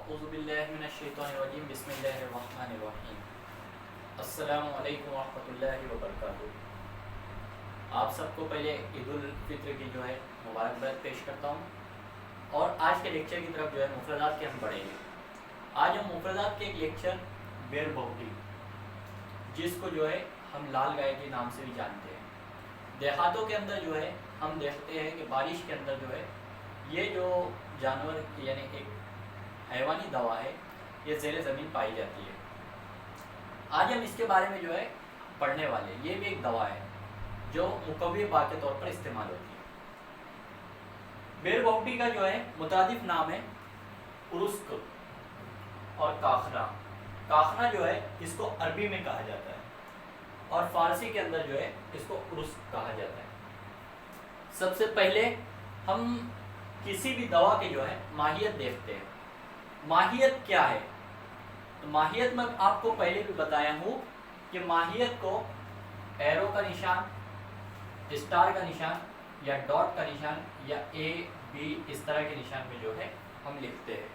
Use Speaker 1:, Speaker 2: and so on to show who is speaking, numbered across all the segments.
Speaker 1: अऊज़ु बिल्लाहि मिनश्शैतानिर्रजीम बिस्मिल्लाहिर्रहमानिर्रहीम। अस्सलामु अलैकुम वरहमतुल्लाहि वबरकातुहू। आप सबको पहले ईद उल फित्र की जो है मुबारकबाद पेश करता हूँ। और आज के लेक्चर की तरफ जो है मुफरदात के हम बढ़ेंगे। आज हम मुफरदात के एक लेक्चर बेरबहुटी, जिसको जो है हम लाल गाय के नाम से भी जानते हैं। देहातों के अंदर जो है हम देखते हैं कि बारिश के अंदर जो है ये जो जानवर यानी एक हैवानी दवा है, ये ज़ेरे ज़मीन पाई जाती है। आज हम इसके बारे में जो है पढ़ने वाले। ये भी एक दवा है जो मुकव्वी बा के तौर पर इस्तेमाल होती है। बेरबहुटी का जो है मुतादिफ नाम है उरुस्क और काखना। काखना जो है इसको अरबी में कहा जाता है और फारसी के अंदर जो है इसको उरुस्क कहा जाता है। सबसे पहले हम किसी भी दवा के जो है माहियत देखते हैं। माहियत क्या है? तो माहियत में आपको पहले भी बताया हूँ कि माहियत को एरो का निशान, स्टार का निशान या डॉट का निशान या ए बी इस तरह के निशान में जो है हम लिखते हैं।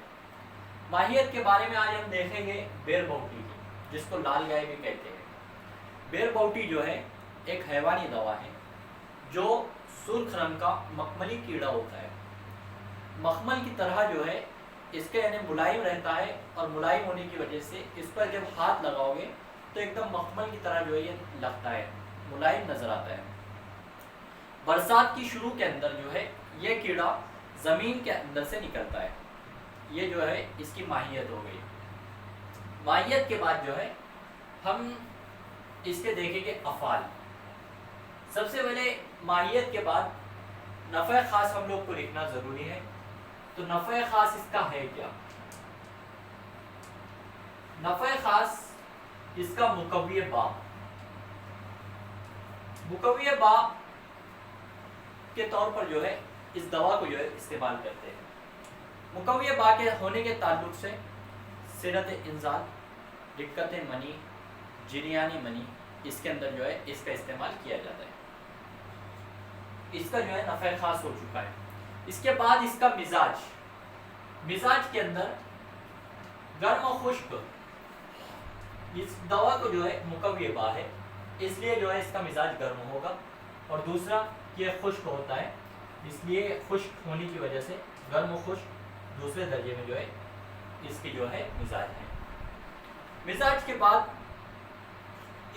Speaker 1: माहियत के बारे में आज हम देखेंगे बेरबहुटी की, जिसको लाल गाय भी कहते हैं। बेरबहुटी जो है एक हैवानी दवा है जो सुर्ख रंग का मखमली कीड़ा होता है। मखमल की तरह जो है इसके यानी मुलायम रहता है और मुलायम होने की वजह से इस पर जब हाथ लगाओगे तो एकदम मखमल की तरह जो है ये लगता है, मुलायम नज़र आता है। बरसात की शुरू के अंदर जो है ये कीड़ा ज़मीन के अंदर से निकलता है। ये जो है इसकी माहियत हो गई। माहियत के बाद जो है हम इसके देखेंगे अफ़ाल। सबसे पहले माहियत के बाद नफ़े ख़ास हम लोग को लिखना ज़रूरी है। तो नफ़े ख़ास इसका है क्या? नफ़े ख़ास इसका मुकव्वी बा। मुकव्वी बा के तौर पर जो है इस दवा को जो है इस्तेमाल करते हैं। मुकव्वी बा के होने के ताल्लुक से सिरत इंजाल, दिक्कत मनी, जिरियानी मनी, इसके अंदर जो है इसका इस्तेमाल किया जाता है। इसका जो है नफ़े ख़ास हो चुका है। इसके बाद इसका मिजाज के अंदर गर्म और खुश्क। इस दवा को जो है मुकव्वी बा है, इसलिए जो है इसका मिजाज गर्म होगा। और दूसरा ये खुश्क होता है, इसलिए खुश्क होने की वजह से गर्म और खुश्क दूसरे दर्जे में जो है इसकी जो है मिजाज है। मिजाज के बाद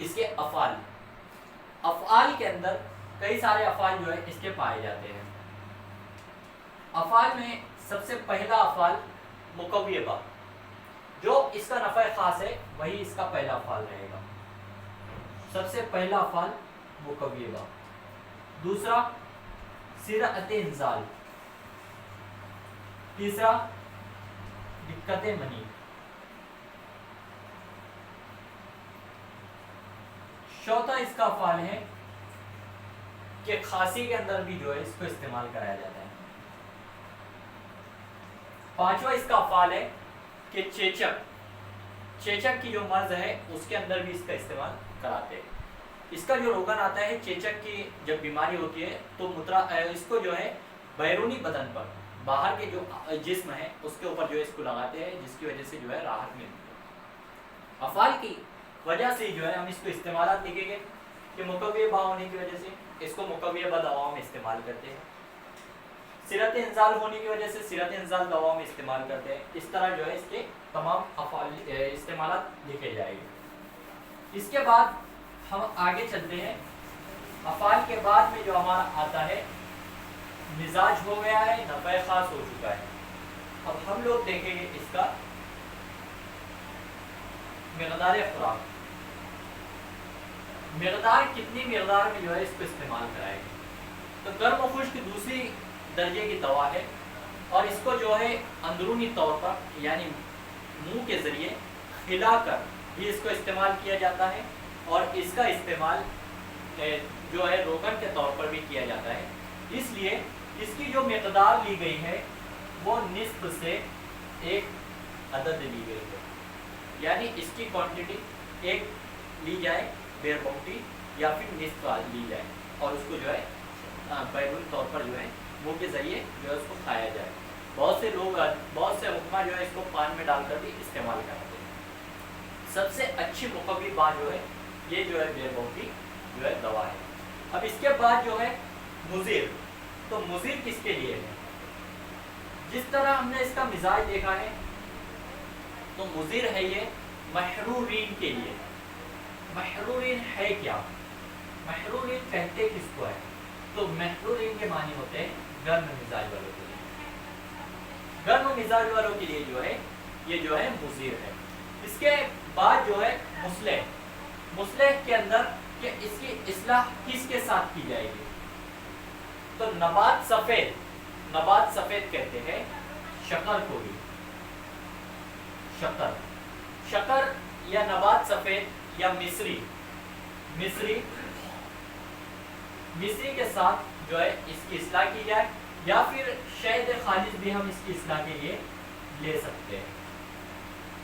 Speaker 1: इसके अफ़ाल। अफ़ाल के अंदर कई सारे अफ़ाल जो है इसके पाए जाते हैं। अफ़ाल में सबसे पहला अफ़ाल मुकव्वी बा, जो इसका नफ़े ख़ास है वही इसका पहला अफ़ाल रहेगा। सबसे पहला अफ़ाल मुकव्वी बा। दूसरा सिरअत इंजाल। तीसरा दिक्कत मनी। चौथा इसका अफ़ाल है कि खांसी के अंदर भी जो है इसको इस्तेमाल कराया जाता है। पांचवा इसका अफ़ाल है कि चेचक की जो मर्ज है उसके अंदर भी इसका इस्तेमाल कराते हैं। इसका जो रोगन आता है, चेचक की जब बीमारी होती है तो इसको जो है बैरूनी बदन पर, बाहर के जो जिस्म है उसके ऊपर जो है इसको लगाते हैं, जिसकी वजह से जो है राहत मिलती है। अफ़ाल की वजह से जो है हम इसको इस्तेमाल लिखेंगे कि मुकव्वी बा होने की वजह से इसको मुकव्वी बा दवाओं में इस्तेमाल करते हैं। सिरत इंजाल होने की वजह से सिरत इंजाल दवाओं में इस्तेमाल करते हैं। इस तरह जो है इसके तमाम अफ़ाल इस्तेमालात लिखे जाएंगे। इसके बाद हम आगे चलते हैं। अफ़ाल के बाद में जो हमारा आता है मिजाज हो गया है, नफ़े ख़ास हो चुका है। अब हम लोग देखेंगे इसका मिक़दार खुराक। मिक़दार कितनी मिक़दार में जो है इसको इस्तेमाल कराएंगे। तो गर्म और खुश्क दूसरी दर्जे की दवा है और इसको जो है अंदरूनी तौर पर यानी मुंह के ज़रिए हिलाकर भी इसको इस्तेमाल किया जाता है और इसका इस्तेमाल जो है रोगन के तौर पर भी किया जाता है। इसलिए इसकी जो मिक़दार ली गई है वो निस्फ से एक अदद ली गई है, यानी इसकी क्वांटिटी एक ली जाए बेरबहुटी या फिर निस्फ ली जाए और उसको जो है बैरून तौर पर जो है मुंह के ज़रिए जो है उसको खाया जाए। बहुत से लोग, बहुत से हुक्मा जो है इसको पान में डालकर भी इस्तेमाल करते हैं। सबसे अच्छी मुकव्वी बात जो है ये जो है बेरबों की जो है दवा है। अब इसके बाद जो है मुजीर, तो मुजीर किसके लिए है? जिस तरह हमने इसका मिजाज देखा है तो मुजीर है ये महरूरीन के लिए। महरूरीन है क्या? महरूरीन कहते किसको है? तो महरूरीन के मानी होते हैं गर्म मिजाज वालों के लिए। गर्म मिजाज वालों के लिए जो है ये जो है मुजीर है। इसके बाद जो है मुस्लिह। मुस्लिह के अंदर कि इसकी इस्लाह किसके साथ की जाएगी? तो नबात सफेद, नबात सफेद कहते हैं शक्कर को भी। शक्कर, शक्कर या नबात सफेद या मिस्री, मिस्री के साथ जो है इसकी इस्लाह की जाए, या फिर शहद खालिज भी हम इसकी इस्लाह के लिए ले सकते हैं।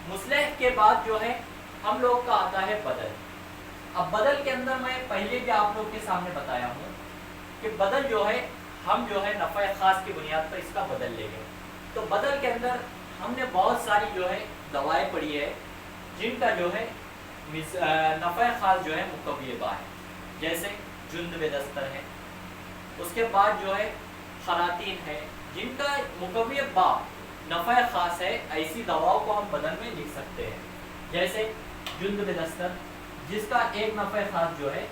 Speaker 1: मुस्लिह के बाद जो है हम लोग का आता है बदल। अब बदल के अंदर मैं पहले भी आप लोग के सामने बताया हूँ कि बदल जो है हम जो है नफ़ा खास की बुनियाद पर इसका बदल लेंगे। तो बदल के अंदर हमने बहुत सारी जो है दवाएं पढ़ी है जिनका जो है नफ़ा खास जो है मुकव्वी बा है, जैसे जुंद बेदस्तर है। उसके बाद जो है खरातीन है जिनका मुकव्वी बा नफ़ा खास है। ऐसी दवाओं को हम बदल में लिख सकते हैं, जैसे जुंद बेदस्तर जिसका एक नफ़ा खास जो है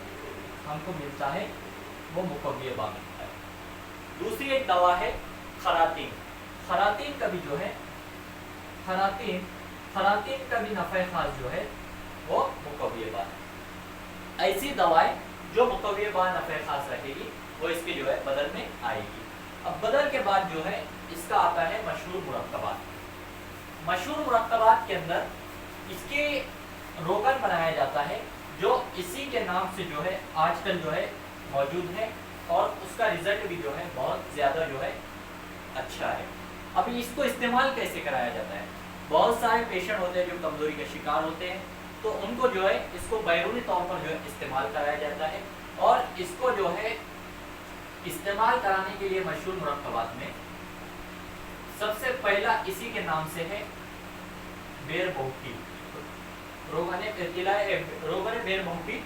Speaker 1: हमको मिलता है वो मुकव्वी बा मिलता है। दूसरी एक दवा है खरातीन। खरातीन का भी जो है खरातीन का भी नफ़ा खास जो है वो मुकव्वी बा है। ऐसी दवाएं जो मुकव्वी बा नफ़ा खास रखेगी वो इसके जो है बदल में आएगी। अब बदल के बाद जो है इसका आता है मशहूर मुरक्कबात। मशहूर मुरक्कबात के अंदर इसके रोगन बनाया जाता है जो इसी के नाम से जो है आजकल जो है मौजूद है, और उसका रिजल्ट भी जो है बहुत ज़्यादा जो है अच्छा है। अभी इसको इस्तेमाल कैसे कराया जाता है? बहुत सारे पेशेंट होते हैं जो कमज़ोरी के शिकार होते हैं, तो उनको जो है इसको बैरूनी तौर पर जो है इस्तेमाल कराया जाता है। और इसको जो है इस्तेमाल कराने के लिए मशहूर मुरक्कबात में सबसे पहला इसी के नाम से है बेरबहुकी। रोगन बेरबहुकी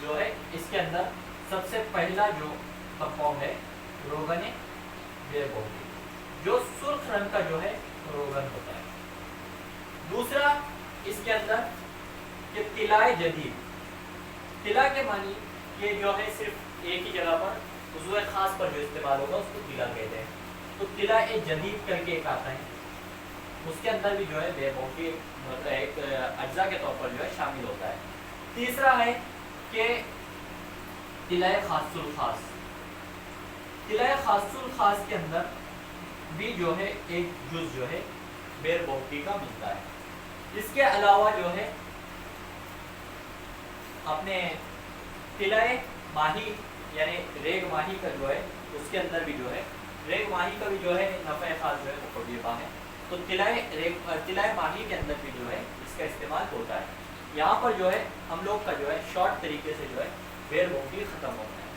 Speaker 1: जो है इसके अंदर सबसे पहला जो कंपाउंड है रोगन बेरबहुकी, जो सुर्ख रंग का जो है रोगन होता है। दूसरा इसके अंदर ये तिलाए जदीद। तिला के मानी ये जो है सिर्फ एक ही जगह पर उज़्व खास पर जो इस्तेमाल होगा उसको तिला कहते हैं। तो तिला ए जदीद करके एक आता है, उसके अंदर भी जो है बेरबहुकी मतलब एक अज्जा के तौर पर जो है शामिल होता है। तीसरा है कि तिलाए खासुल खास। तिलाए खासुल खास के अंदर भी जो है एक जुज़ जो है बेरबहुकी का मिलता है। इसके अलावा जो है अपने तिलाए माही यानी रेग माही का जो है उसके अंदर भी जो है रेग माही का भी जो है नफ़ा खास जो है मुकव्वी बा है। तो तिलाए माही के अंदर भी जो है इसका इस्तेमाल होता है। यहाँ पर जो है हम लोग का जो है शॉर्ट तरीके से जो है बेरबहुकी ख़त्म होता है।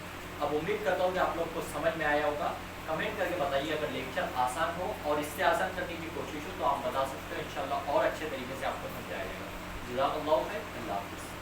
Speaker 1: अब उम्मीद करता हूँ कि आप लोग को समझ में आया होगा। कमेंट करके बताइए अगर लेक्चर आसान हो और इससे आसान करने की कोशिश हो तो आप बता सकते हो, इंशाल्लाह और अच्छे तरीके से आपको समझाया जाएगा। जज़ाकल्लाहु खैर, अल्लाह हाफ़िज़।